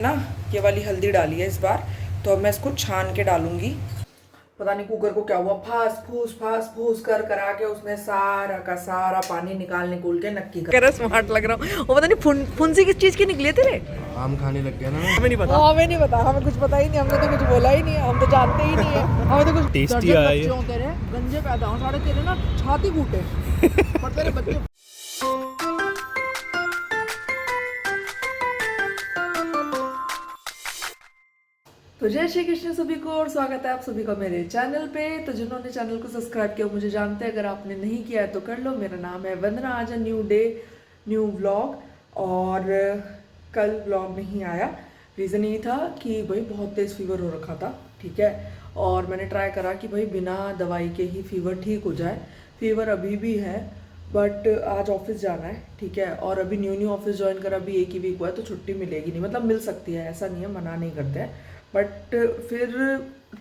ना ये वाली हल्दी डाली है इस बार, तो अब मैं इसको छान के डालूंगी। पता नहीं कुकर को क्या हुआ, फास फूस कर करा के उसने सारा का सारा पानी निकाल के नक्की कर स्मार्ट लग रहा हूँ। वो पता नहीं फुंसी किस चीज की निकली है तेरे? आम खाने लग गया ना। हमें नहीं पता, हमें नहीं पता, हमें कुछ पता ही नहीं, हमने तो कुछ बोला ही नहीं है, हम तो जानते ही नहीं है, हमें तो कुछ टेस्टी आया ये। तेरे गंजे पैदा हो साढ़े तेरे ना छाती फूटे पर तेरे बच्चे। तो जय श्री कृष्ण सभी को और स्वागत है आप सभी का मेरे चैनल पे। तो जिन्होंने चैनल को सब्सक्राइब किया मुझे जानते हैं, अगर आपने नहीं किया है तो कर लो। मेरा नाम है वंदना। आज है न्यू डे न्यू व्लॉग, और कल व्लॉग नहीं आया। रीज़न ये था कि भाई बहुत तेज़ फीवर हो रखा था, ठीक है, और मैंने ट्राई करा कि भाई बिना दवाई के ही फीवर ठीक हो जाए। फीवर अभी भी है बट आज ऑफिस जाना है, ठीक है, और अभी न्यू ऑफिस ज्वाइन करा, अभी एक ही वीक हुआ है तो छुट्टी मिलेगी नहीं, मतलब मिल सकती है, ऐसा नहीं है, मना नहीं करते हैं, बट फिर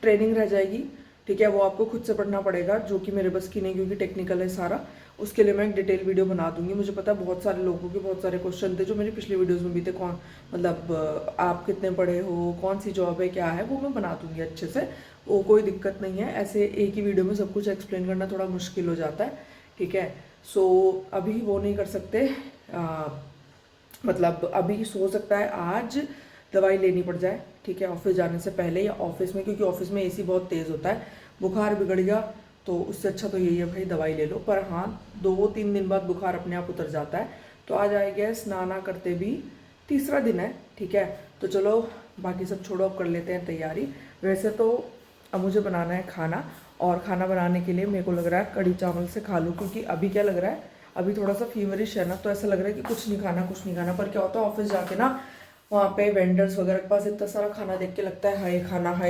ट्रेनिंग रह जाएगी, ठीक है, वो आपको खुद से पढ़ना पड़ेगा, जो कि मेरे बस की नहीं क्योंकि टेक्निकल है सारा। उसके लिए मैं एक डिटेल वीडियो बना दूंगी। मुझे पता है बहुत सारे लोगों के बहुत सारे क्वेश्चन थे जो मेरी पिछली वीडियोस में भी थे, कौन मतलब आप कितने पढ़े हो, कौन सी जॉब है, क्या है, वो मैं बना दूंगी अच्छे से, वो कोई दिक्कत नहीं है। ऐसे एक ही वीडियो में सब कुछ एक्सप्लेन करना थोड़ा मुश्किल हो जाता है, ठीक है। सो अभी वो नहीं कर सकते, मतलब अभी सो सकता है आज दवाई लेनी पड़ जाए, ठीक है, ऑफिस जाने से पहले या ऑफिस में, क्योंकि ऑफिस में एसी बहुत तेज़ होता है, बुखार बिगड़ गया तो उससे अच्छा तो यही है भाई दवाई ले लो। पर हाँ 2-3 दिन बाद बुखार अपने आप उतर जाता है। तो आज आई गया स्नाना करते भी तीसरा दिन है, ठीक है। तो चलो बाकी सब छोड़ो, अब कर लेते हैं तैयारी। वैसे तो अब मुझे बनाना है खाना, और खाना बनाने के लिए मेरे को लग रहा है कढ़ी चावल से खा लूँ, क्योंकि अभी क्या लग रहा है, अभी थोड़ा सा फीवरिश है ना, तो ऐसा लग रहा है कि कुछ नहीं खाना कुछ नहीं खाना। पर क्या होता है ऑफिस जाके ना, वहाँ पे वेंडर्स वगैरह के पास इतना सारा खाना देख के लगता है हाय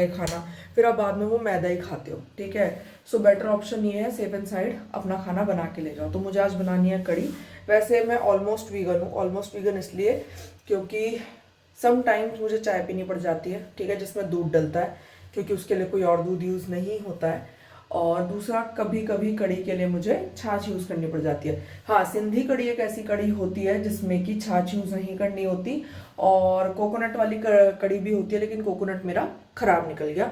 खाना, फिर आप बाद में वो मैदा ही खाते हो, ठीक है। सो बेटर ऑप्शन ये है, सेफ एंड साइड अपना खाना बना के ले जाओ। तो मुझे आज बनानी है कढ़ी। वैसे मैं ऑलमोस्ट वीगन हूँ, ऑलमोस्ट वीगन इसलिए क्योंकि समटाइम्स मुझे चाय पीनी पड़ जाती है, ठीक है, जिसमें दूध डलता है, क्योंकि उसके लिए कोई और दूध यूज़ नहीं होता है। और दूसरा कभी कभी कढ़ी के लिए मुझे छाछ यूज़ करनी पड़ जाती है। हाँ, सिंधी कढ़ी एक ऐसी कढ़ी होती है जिसमें कि छाछ यूज़ नहीं करनी होती, और कोकोनट वाली कढ़ी भी होती है, लेकिन कोकोनट मेरा ख़राब निकल गया।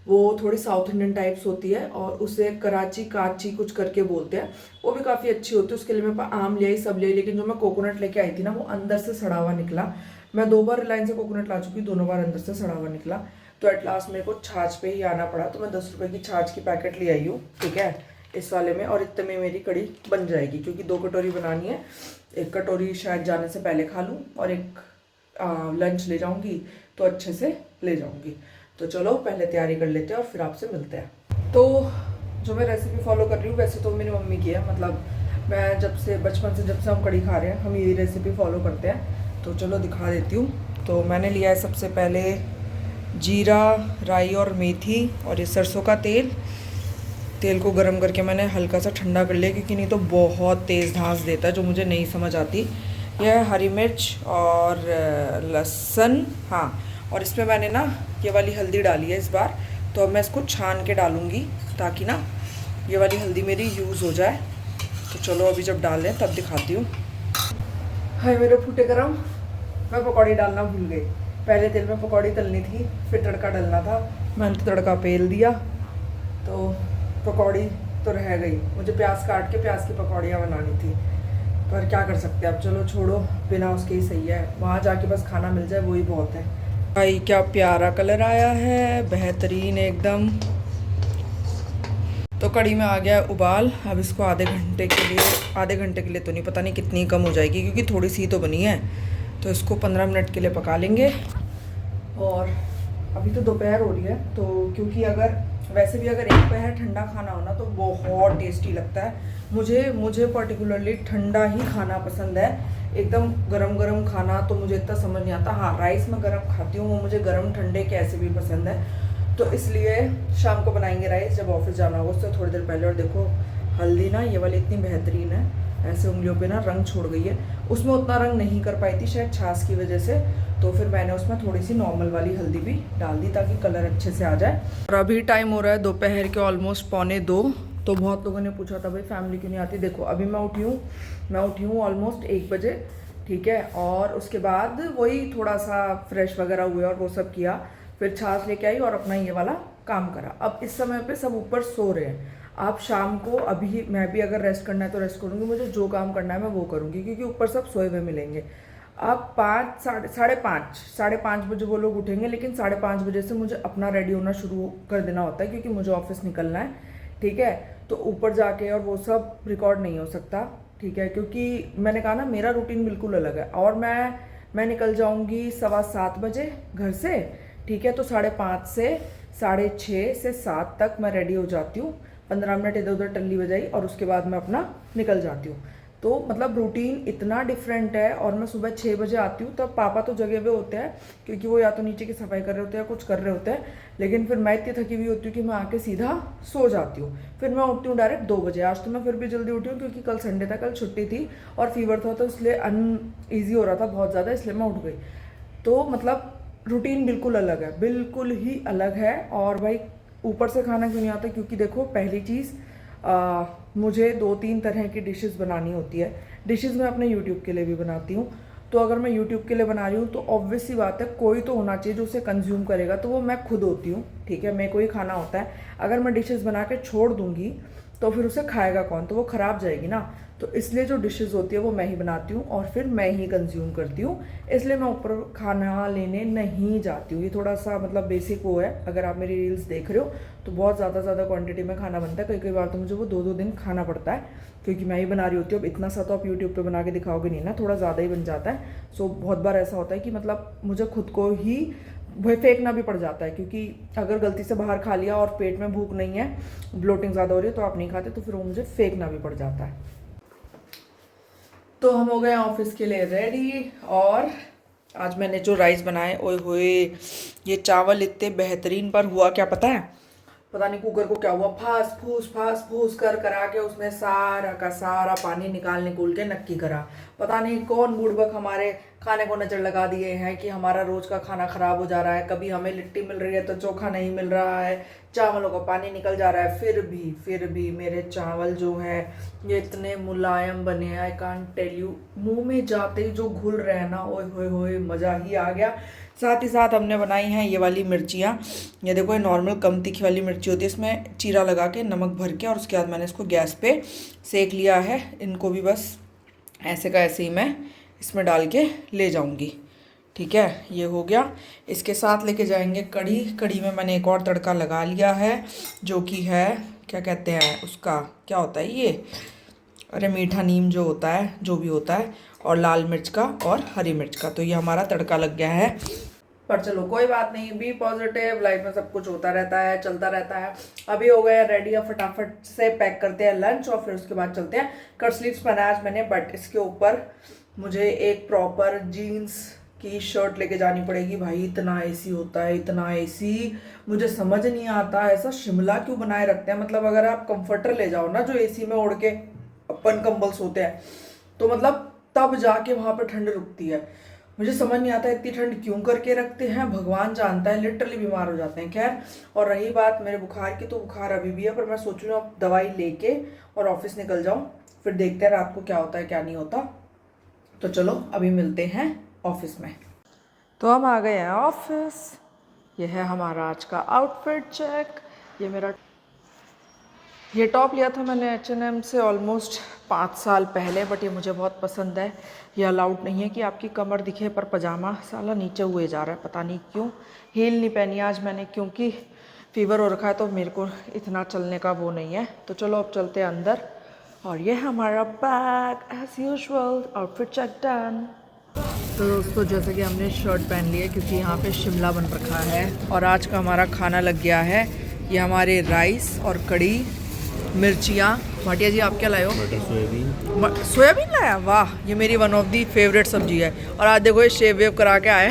वो थोड़ी साउथ इंडियन टाइप्स होती है और उसे कराची काची कुछ करके बोलते हैं, वो भी काफ़ी अच्छी होती है। उसके लिए मैं आम ले आई, सब ले आई, लेकिन जो मैं कोकोनट लेके आई थी ना, वो अंदर से सड़ा हुआ निकला। मैं 2 बार रिलायंस से कोकोनट ला चुकी, दोनों बार अंदर से सड़ा हुआ निकला। तो एट लास्ट मेरे को छाछ पे ही आना पड़ा। तो मैं 10 रुपए की छाछ की पैकेट ले आई हूँ, ठीक है, इस वाले में, और इतने में मेरी कढ़ी बन जाएगी, क्योंकि 2 कटोरी बनानी है। 1 कटोरी शायद जाने से पहले खा लूँ, और एक लंच ले जाऊँगी तो अच्छे से ले जाऊँगी। तो चलो पहले तैयारी कर लेते हैं और फिर आपसे मिलते हैं। तो जो मैं रेसिपी फॉलो कर रही हूँ वैसे तो मेरी मम्मी की है, मतलब मैं जब से बचपन से जब से हम कढ़ी खा रहे हैं हम यही रेसिपी फॉलो करते हैं। तो चलो दिखा देती हूँ। तो मैंने लिया है सबसे पहले जीरा, राई और मेथी, और ये सरसों का तेल। तेल को गर्म करके मैंने हल्का सा ठंडा कर लिया, क्योंकि नहीं तो बहुत तेज़ धांस देता है जो मुझे नहीं समझ आती। यह हरी मिर्च और लहसुन, हाँ, और इसमें मैंने ना ये वाली हल्दी डाली है इस बार, तो अब मैं इसको छान के डालूँगी ताकि ना ये वाली हल्दी मेरी यूज़ हो जाए। तो चलो अभी जब डाल लें तब दिखाती हूँ। हाय मेरे फूटे गरम, मैं पकौड़ी डालना भूल गई। पहले तेल में पकौड़ी तलनी थी, फिर तड़का डालना था, मैंने तो तड़का पेल दिया, तो पकौड़ी तो रह गई। मुझे प्याज काट के प्याज की पकौड़ियाँ बनानी थी, पर क्या कर सकते हैं अब, चलो छोड़ो, बिना उसके ही सही है, वहाँ जाके बस खाना मिल जाए वही बहुत है। भाई क्या प्यारा कलर आया है, बेहतरीन एकदम। तो कढ़ी में आ गया उबाल। अब इसको आधे घंटे के लिए तो नहीं, पता नहीं कितनी कम हो जाएगी, क्योंकि थोड़ी सी तो बनी है, तो इसको 15 मिनट के लिए पका लेंगे। और अभी तो दोपहर हो रही है, तो क्योंकि अगर वैसे भी अगर एक पहर ठंडा खाना हो ना तो बहुत टेस्टी लगता है। मुझे पर्टिकुलरली ठंडा ही खाना पसंद है, एकदम गरम गरम खाना तो मुझे इतना समझ नहीं आता। हाँ, राइस में गरम खाती हूँ, वो मुझे गरम ठंडे कैसे भी पसंद है, तो इसलिए शाम को बनाएंगे राइस जब ऑफिस जाना होगा, उससे थोड़ी देर पहले। और देखो हल्दी ना ये वाली इतनी बेहतरीन है, ऐसे उंगलियों पे ना रंग छोड़ गई है। उसमें उतना रंग नहीं कर पाई थी शायद छाछ की वजह से, तो फिर मैंने उसमें थोड़ी सी नॉर्मल वाली हल्दी भी डाल दी ताकि कलर अच्छे से आ जाए। और अभी टाइम हो रहा है दोपहर के ऑलमोस्ट 1:45। तो बहुत लोगों ने पूछा था भाई फैमिली क्यों नहीं आती। देखो अभी मैं उठी हूँ ऑलमोस्ट 1 बजे, ठीक है। और उसके बाद वही थोड़ा सा फ्रेश वगैरह हुए और वो सब किया, फिर छाछ लेके आई और अपना ये वाला काम करा। अब इस समय पे सब ऊपर सो रहे हैं। आप शाम को, अभी मैं भी अगर रेस्ट करना है तो रेस्ट करूँगी, मुझे जो काम करना है मैं वो करूँगी, क्योंकि ऊपर सब सोए हुए मिलेंगे। अब 5 साढ़े पाँच बजे वो लोग उठेंगे, लेकिन 5:30 बजे से मुझे अपना रेडी होना शुरू कर देना होता है, क्योंकि मुझे ऑफिस निकलना है, ठीक है। तो ऊपर जाके और वो सब रिकॉर्ड नहीं हो सकता, ठीक है, क्योंकि मैंने कहा ना मेरा रूटीन बिल्कुल अलग है। और मैं निकल जाऊंगी 7:15 बजे घर से, ठीक है। तो 5:30 से 6:30 से 7 तक मैं रेडी हो जाती हूँ, 15 मिनट इधर उधर टल्ली बजाई और उसके बाद मैं अपना निकल जाती हूँ। तो मतलब रूटीन इतना डिफरेंट है। और मैं सुबह 6 बजे आती हूँ, तब पापा तो जगह हुए होते हैं, क्योंकि वो या तो नीचे की सफाई कर रहे होते हैं या कुछ कर रहे होते हैं। लेकिन फिर मैं इतनी थकी हुई होती हूँ कि मैं आके सीधा सो जाती हूँ। फिर मैं उठती हूँ डायरेक्ट 2 बजे। आज तो मैं फिर भी जल्दी उठी हूँ, क्योंकि कल संडे था, कल छुट्टी थी और फीवर था, तो इसलिए अनईजी हो रहा था बहुत ज़्यादा, इसलिए मैं उठ गई। तो मतलब रूटीन बिल्कुल अलग है, बिल्कुल ही अलग है। और भाई ऊपर से खाना क्यों नहीं आता, क्योंकि देखो पहली चीज़ मुझे 2-3 तरह की डिशेस बनानी होती है। डिशेस मैं अपने यूट्यूब के लिए भी बनाती हूँ। तो अगर मैं यूट्यूब के लिए बना रही हूँ तो ऑब्वियस सी बात है कोई तो होना चाहिए जो उसे कंज्यूम करेगा, तो वो मैं खुद होती हूँ, ठीक है। मेरे को ही खाना होता है। अगर मैं डिशेस बना के छोड़ दूँगी तो फिर उसे खाएगा कौन, तो वो ख़राब जाएगी ना। तो इसलिए जो डिशेस होती है वो मैं ही बनाती हूँ और फिर मैं ही कंज्यूम करती हूँ, इसलिए मैं ऊपर खाना लेने नहीं जाती हूँ। ये थोड़ा सा मतलब बेसिक वो है। अगर आप मेरी रील्स देख रहे हो तो बहुत ज़्यादा क्वांटिटी में खाना बनता है, कई बार तो मुझे वो 2-2 दिन खाना पड़ता है, क्योंकि मैं ही बना रही होती हूँ। अब इतना सा तो आप यूट्यूब पे बना के दिखाओगे नहीं ना, थोड़ा ज़्यादा ही बन जाता है। सो बहुत बार ऐसा होता है कि मतलब मुझे खुद को ही वही फेंकना भी पड़ जाता है, क्योंकि अगर गलती से बाहर खा लिया और पेट में भूख नहीं है, ब्लोटिंग ज़्यादा हो रही है, तो आप नहीं खाते, तो फिर वो मुझे फेंकना भी पड़ जाता है। तो हम हो गए ऑफिस के लिए रेडी। और आज मैंने जो राइस बनाए, ओए होए, ये चावल इतने बेहतरीन, पर हुआ क्या पता है, पता नहीं कुकर को क्या हुआ, फास फूस कर करा के उसमें सारा का सारा पानी निकाल के नक्की करा। पता नहीं कौन बुड़बक हमारे खाने को नजर लगा दिए हैं कि हमारा रोज का खाना खराब हो जा रहा है। कभी हमें लिट्टी मिल रही है तो चोखा नहीं मिल रहा है, चावलों का पानी निकल जा रहा है। फिर भी मेरे चावल जो है ये इतने मुलायम बने हैं, आई कांट टेल यू। मुंह में जाते ही जो घुल रहे हैं ना, ओए होए होए, मज़ा ही आ गया। साथ ही साथ हमने बनाई हैं ये वाली मिर्चियाँ। ये देखो, ये नॉर्मल कम तीखी वाली मिर्ची होती है, इसमें चीरा लगा के नमक भर के और उसके बाद मैंने इसको गैस पे सेक लिया है। इनको भी बस ऐसे का ऐसे ही मैं इसमें डाल के ले जाऊंगी, ठीक है। ये हो गया। इसके साथ लेके जाएंगे कढ़ी। कढ़ी में मैंने एक और तड़का लगा लिया है, जो कि है, क्या कहते हैं उसका, क्या होता है ये, अरे मीठा नीम जो होता है, जो भी होता है, और लाल मिर्च का और हरी मिर्च का। तो ये हमारा तड़का लग गया है। पर चलो कोई बात नहीं, बी पॉजिटिव, लाइफ में सब कुछ होता रहता है, चलता रहता है। अभी हो गया रेडी, अब फटाफट से पैक करते हैं लंच और फिर उसके बाद चलते हैं। कट स्लीव्स पहना आज मैंने, बट इसके ऊपर मुझे एक प्रॉपर जीन्स की शर्ट लेके जानी पड़ेगी। भाई इतना एसी होता है, इतना एसी, मुझे समझ नहीं आता ऐसा शिमला क्यों बनाए रखते हैं। मतलब अगर आप कंफर्टर ले जाओ ना, जो एसी में ओढ़ के अपन कंबल सोते हैं, तो मतलब तब जाके वहाँ पे ठंड रुकती है। मुझे समझ नहीं आता इतनी ठंड क्यों करके रखते हैं, भगवान जानता है। लिटरली बीमार हो जाते हैं। खैर, और रही बात मेरे बुखार की, तो बुखार अभी भी है, पर मैं सोच रही हूँ अब दवाई लेके और ऑफिस निकल जाऊँ, फिर देखते हैं रात को क्या होता है क्या नहीं होता। तो चलो अभी मिलते हैं ऑफिस में। तो हम आ गए हैं ऑफिस। ये है हमारा आज का आउटफिट चेक। ये टॉप लिया था मैंने H&M से ऑलमोस्ट 5 साल पहले, बट ये मुझे बहुत पसंद है। ये अलाउड नहीं है कि आपकी कमर दिखे, पर पजामा साला नीचे हुए जा रहा है, पता नहीं क्यों। हील नहीं पहनी आज मैंने, क्योंकि फीवर हो रखा है, तो मेरे को इतना चलने का वो नहीं है। तो चलो अब चलते हैं अंदर। और ये हमारा bag as usual, outfit check done. तो दोस्तों, जैसे कि हमने शर्ट पहन ली है, क्योंकि यहाँ पे शिमला बन रखा है। और आज का हमारा खाना लग गया है, ये हमारे राइस और कढ़ी, मिर्चियाँ। भाटिया जी आप क्या लाए हो? सोयाबीन। सोयाबीन लाया, वाह, ये मेरी वन ऑफ दी फेवरेट सब्जी है। और आज देखो ये शेव वेव करा के आया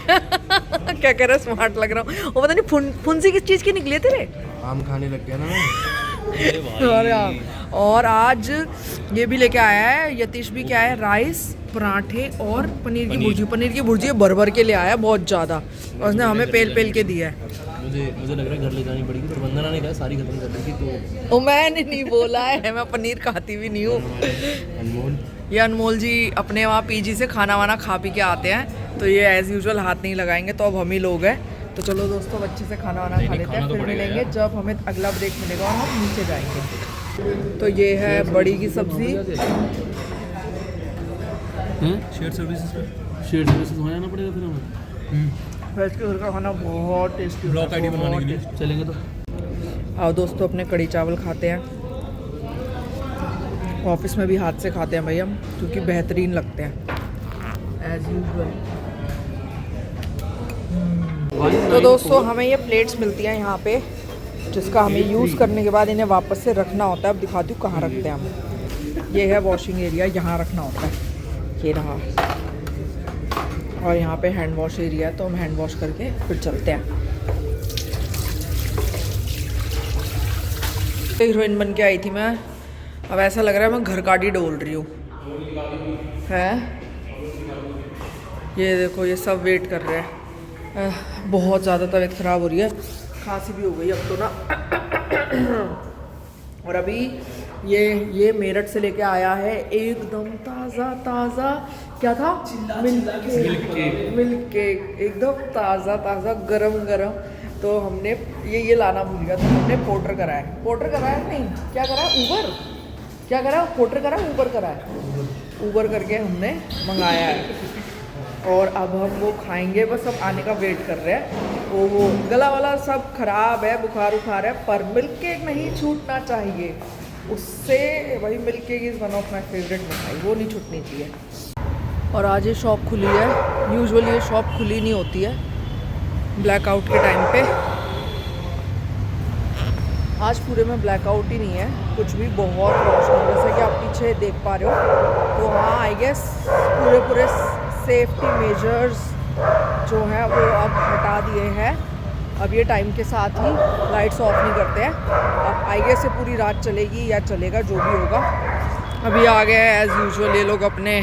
क्या कह रहा है, स्मार्ट लग रहा हूँ। वो पता नहीं फुंसी किस चीज़ की निकली है तेरे? आम खाने लग गया ना मैं। और आज ये भी लेके आया है यतीश भी, क्या है, राइस, पराठे और पनीर की भुर्जी। पनीर की भुर्जी भर भर के ले आया बहुत ज़्यादा, और उसने हमें पेल पेल के दिया है। मुझे लग रहा है घर ले जानी पड़ेगी, पर वंदना ने कहा सारी खत्म कर दी थी तो। ओ मैंने नहीं बोला है, मैं पनीर खाती भी नहीं हूँ। अनमोल ये अनमोल जी अपने वहाँ पीजी से खाना वाना खा पी के आते हैं, तो ये एज़ यूजुअल हाथ नहीं लगाएंगे, तो अब हम ही लोग हैं। तो चलो दोस्तों अच्छे से खाना वाना खा लेते हैं, फिर मिलेंगे जब हमें अगला ब्रेक मिलेगा और हम नीचे जाएंगे। तो ये है बड़ी की सब्जी। शेयर सर्विसेज वहाँ जाना पड़ेगा फिर हमें। वेज के घर का खाना बहुत टेस्टी होता है, ब्लॉक आईडी बनवाने के लिए चलेंगे तो। आओ दोस्तों अपने कड़ी चावल खाते हैं। ऑफिस में भी हाथ से खाते हैं भाई हम, क्योंकि बेहतरीन लगते हैं एज यूजुअल। तो दोस्तों हमें ये प्लेट्स मिलती हैं यहाँ पे, जिसका हमें यूज़ करने के बाद इन्हें वापस से रखना होता है। अब दिखाती हूँ कहाँ रखते हैं हम। ये है वॉशिंग एरिया, यहाँ रखना होता है, ये रहा। और यहाँ पे हैंड वॉश एरिया है, तो हम हैंड वॉश करके फिर चलते हैं। हीरोइन बन के आई थी मैं, अब ऐसा लग रहा है मैं घर गाड़ी डोल रही हूँ है। ये देखो ये सब वेट कर रहे हैं। बहुत ज़्यादा तबीयत ख़राब हो रही है, खांसी भी हो गई अब तो ना। और अभी ये मेरठ से लेके आया है एकदम ताज़ा क्या था, मिल्क केक एकदम ताज़ा गरम। तो हमने ये लाना भूल गया, तो हमने पोर्टर कराया नहीं, क्या करा ऊबर करके हमने मंगाया है। और अब हम वो खाएंगे, बस अब आने का वेट कर रहे हैं। ओहो गला वाला सब खराब है, बुखार है, पर मिल्क केक नहीं छूटना चाहिए उससे। वही milk cake is one of my favourite मिठाई, वो नहीं छूटनी चाहिए। और आज ये शॉप खुली है, यूजुअली ये शॉप खुली नहीं होती है ब्लैकआउट के टाइम पे। आज पूरे में ब्लैकआउट ही नहीं है कुछ भी, बहुत रोशनी, जैसे कि आप पीछे देख पा रहे हो। तो हाँ आई गेस पूरे सेफ्टी मेजर्स जो हैं वो अब हटा दिए हैं। अब ये टाइम के साथ ही लाइट्स ऑफ नहीं करते हैं। अब आई गेस से पूरी रात चलेगी या चलेगा जो भी होगा। अभी आ गए हैं एज़ यूजुअल ये लोग अपने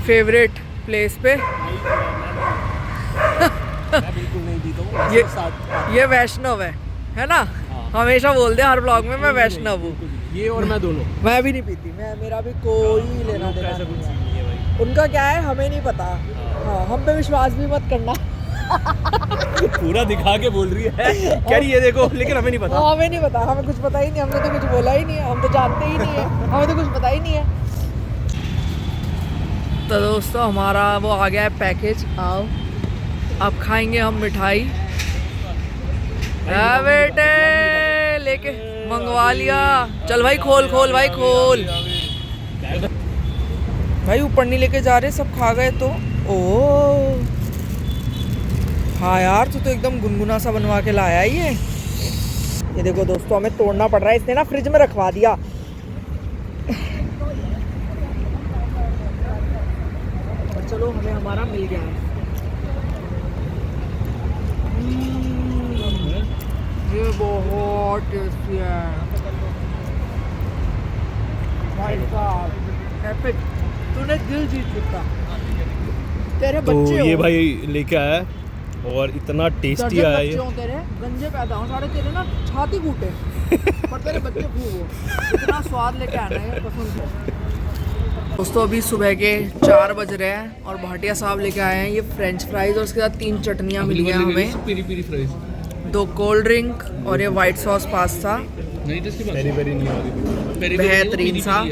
फेवरेट प्लेस पे। बिल्कुल नहीं पीता हूँ ये वैष्णव है ना, हमेशा बोलते हैं हर ब्लॉग में मैं वैष्णव हूँ। ये और मैं दोनों। मैं भी नहीं पीती, मेरा भी कोई लेना देना नहीं है। उनका क्या है हमें नहीं पता। हाँ हम पे विश्वास भी मत करना। पूरा दिखा के बोल रही है क्या ये देखो, लेकिन हमें नहीं पता। हमें नहीं पता, हमें कुछ पता ही नहीं, हमने तो कुछ बोला ही नहीं है, हम तो जानते ही नहीं है, हमें तो कुछ पता ही नहीं है। तो दोस्तों हमारा वो आ गया है पैकेज। आओ अब खाएंगे हम मिठाई। बेटे लेके मंगवा लिया, चल भाई खोल भाई खोल। भाई ऊपर नहीं लेके जा रहे, सब खा गए तो। ओ हाँ यार तू तो एकदम गुनगुना सा बनवा के लाया है ये देखो दोस्तों हमें तोड़ना पड़ रहा है, इसने ना फ्रिज में रखवा दिया। और चलो हमें हमारा मिल गया है। ये बहुत टेस्टी है भाई साहब, एपिक। तूने दिल जीत लिया, तेरे तो बच्चे ये हो। भाई लेके आया है और इतना टेस्टी आया ये। तेरे गंजे पैदा हो सारे, तेरे ना छाती फूटे पर तेरे बच्चे खूब हो, इतना स्वाद लेके आना है कसम से। दोस्तों अभी सुबह के 4 बज रहे हैं और भाटिया साहब लेके आए हैं ये फ्रेंच फ्राइज और उसके साथ 3 चटनियाँ मिली हैं हमें, पेरी फ्राइज, 2 कोल्ड ड्रिंक और ये वाइट सॉस पास्ता बेहतरीन सा।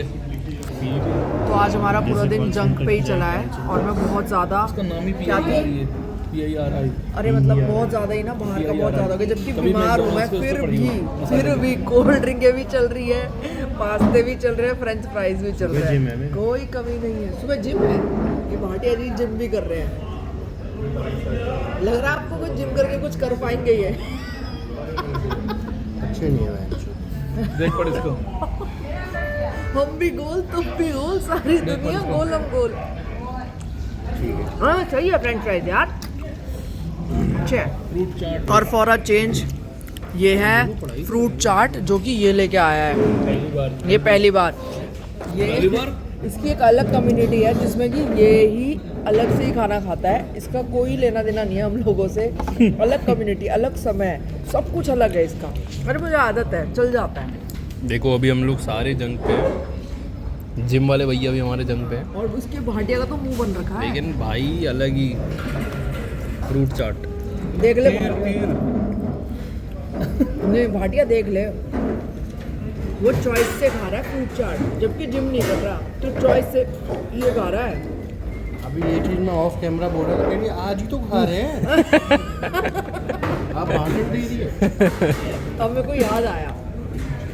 तो आज हमारा पूरा दिन जंक पे ही चला है और मैं बहुत ज़्यादा क्या थी, अरे मतलब बहुत ज़्यादा ही ना बाहर का बहुत ज़्यादा हो गया, जबकि बीमार हूँ मैं फिर भी कोल्ड ड्रिंकें भी चल रही है, पास्ते भी चल रहे हैं, फ्रेंच फ्राइज भी चल रहे हैं, कोई कमी नहीं है। सुबह जिम है, ये भाटिया जी जिम भी कर रहे हैं। लग रहा है आपको कुछ जिम करके कुछ कर पाएंगे ये। अच्छे नहीं है देख पड़ इसको। हम भी गोल तुम भी गोल, सारी दुनिया गोल हम गोल। हाँ सही है फ्रेंच फ्राइज यार, अच्छे है। और फॉर अ चेंज ये है फ्रूट चाट जो कि ये लेके आया है, ये पहली बार। इसकी एक अलग कम्युनिटी है जिसमें कि ये ही अलग से ही खाना खाता है, इसका कोई लेना देना नहीं है हम लोगों से। अलग कम्युनिटी, अलग समय। सब कुछ अलग है इसका। अरे मुझे आदत है, चल जाता है। देखो अभी हम लोग सारे जंग पे हैं, जिम वाले भैया भी हमारे जंग पे हैं, और उसके भाटिया का तो मुंह बन रखा है। लेकिन भाई अलग ही फ्रूट चाट। देख ले नहीं भाटिया, देख ले वो चॉइस से खा रहा है फ्रूट चाट, जबकि जिम नहीं कर रहा, तो चॉइस से ये खा रहा है। अभी ये चीज मैं ऑफ कैमरा बोल रहा था, कह रही है, आज ही तो खा रहे हैं। आप भाषण दे रही है। अब मेरे को याद आया,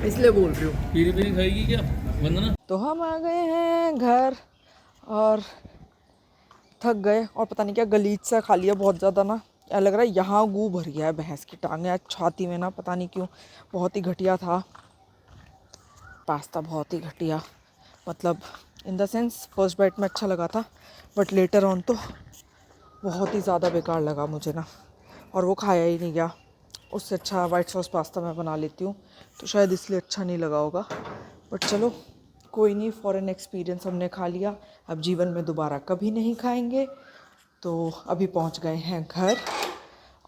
इसलिए बोल रही हूँ। पीरी पीरी खाएगी क्या वंदना? तो हम आ गए हैं घर और थक गए, और पता नहीं क्या गलीच सा खा लिया बहुत ज़्यादा ना। क्या लग रहा है यहाँ गू भर गया है, भैंस की टांग है छाती में ना, पता नहीं क्यों। बहुत ही घटिया था पास्ता, बहुत ही घटिया, मतलब in the sense first bite में अच्छा लगा था, बट लेटर ऑन तो बहुत ही ज़्यादा बेकार लगा मुझे ना, और वो खाया ही नहीं गया। उससे अच्छा वाइट सॉस पास्ता मैं बना लेती हूँ, तो शायद इसलिए अच्छा नहीं लगा होगा, बट चलो कोई नहीं, फॉरेन एक्सपीरियंस हमने खा लिया, अब जीवन में दोबारा कभी नहीं खाएंगे। तो अभी पहुँच गए हैं घर,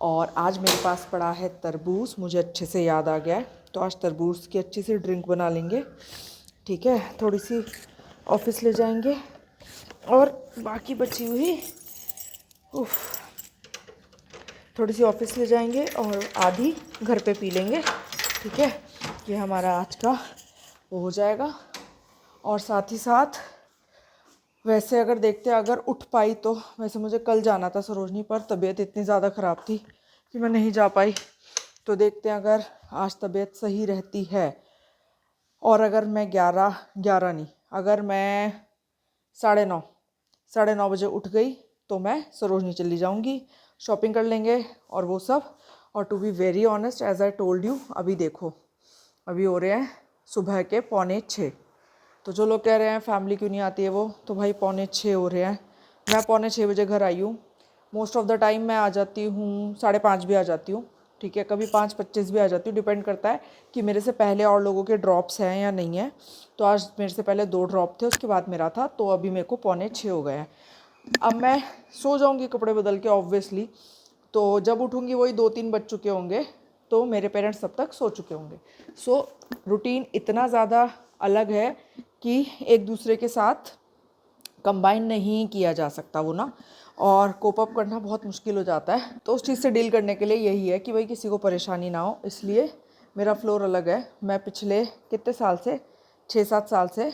और आज मेरे पास पड़ा है तरबूज, मुझे अच्छे से याद आ गया है, तो आज तरबूज की अच्छी सी ड्रिंक बना लेंगे, ठीक है। थोड़ी सी ऑफिस ले जाएंगे, और बाकी बची हुई थोड़ी सी ऑफिस ले जाएंगे, और आधी घर पे पी लेंगे, ठीक है। ये हमारा आज का वो हो जाएगा। और साथ ही साथ वैसे अगर देखते अगर उठ पाई तो, वैसे मुझे कल जाना था सरोजनी, पर तबीयत इतनी ज़्यादा ख़राब थी कि मैं नहीं जा पाई। तो देखते हैं अगर आज तबीयत सही रहती है, और अगर मैं 11 नहीं, अगर मैं 9:30 बजे उठ गई तो मैं सरोजनी चली जाऊंगी, शॉपिंग कर लेंगे और वो सब। और to be very honest, as I told you, अभी देखो अभी हो रहे हैं सुबह के 5:45, तो जो लोग कह रहे हैं फैमिली क्यों नहीं आती है वो, तो भाई 5:45 हो रहे हैं। मैं 5:45 बजे घर आई हूँ। मोस्ट ऑफ द टाइम मैं आ जाती हूँ 5:30 भी आ जाती हूँ, ठीक है, कभी 5:25 भी आ जाती हूँ, डिपेंड करता है कि मेरे से पहले और लोगों के ड्रॉप्स हैं या नहीं है। तो आज मेरे से पहले 2 ड्रॉप थे, उसके बाद मेरा था, तो अभी मेरे को 5:45 हो गए हैं। अब मैं सो जाऊँगी कपड़े बदल के ऑब्वियसली, तो जब उठूँगी वही 2-3 बज चुके होंगे, तो मेरे पेरेंट्स तब तक सो चुके होंगे। सो रूटीन इतना ज़्यादा अलग है कि एक दूसरे के साथ कंबाइन नहीं किया जा सकता वो ना, और कोप अप करना बहुत मुश्किल हो जाता है। तो उस चीज़ से डील करने के लिए यही है कि भाई किसी को परेशानी ना हो, इसलिए मेरा फ्लोर अलग है। मैं पिछले कितने साल से 6-7 साल से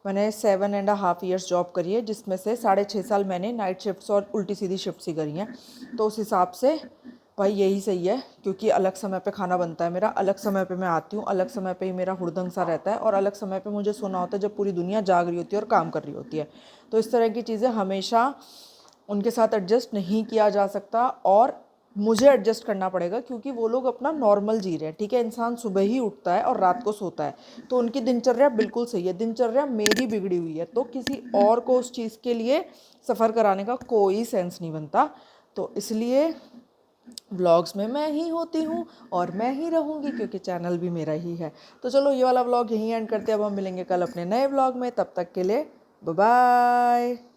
मैंने 7.5 ईयर्स जॉब करी है, जिसमें से 6.5 साल मैंने नाइट शिफ्ट्स और उल्टी सीधी शिफ्ट्स ही करी हैं। तो उस हिसाब से भाई यही सही है, क्योंकि अलग समय पे खाना बनता है मेरा, अलग समय पे मैं आती हूँ, अलग समय पे ही मेरा हुड़दंग सा रहता है, और अलग समय पे मुझे सोना होता है जब पूरी दुनिया जाग रही होती है और काम कर रही होती है। तो इस तरह की चीज़ें हमेशा उनके साथ एडजस्ट नहीं किया जा सकता, और मुझे एडजस्ट करना पड़ेगा, क्योंकि वो लोग अपना नॉर्मल जी रहे हैं, ठीक है। इंसान सुबह ही उठता है और रात को सोता है, तो उनकी दिनचर्या बिल्कुल सही है। दिनचर्या मेरी बिगड़ी हुई है, तो किसी और को उस चीज़ के लिए सफ़र कराने का कोई सेंस नहीं बनता। तो इसलिए व्लॉग्स में मैं ही होती हूँ और मैं ही रहूँगी, क्योंकि चैनल भी मेरा ही है। तो चलो ये वाला व्लॉग यहीं एंड करते हैं, अब हम मिलेंगे कल अपने नए व्लॉग में, तब तक के लिए बाय बाय।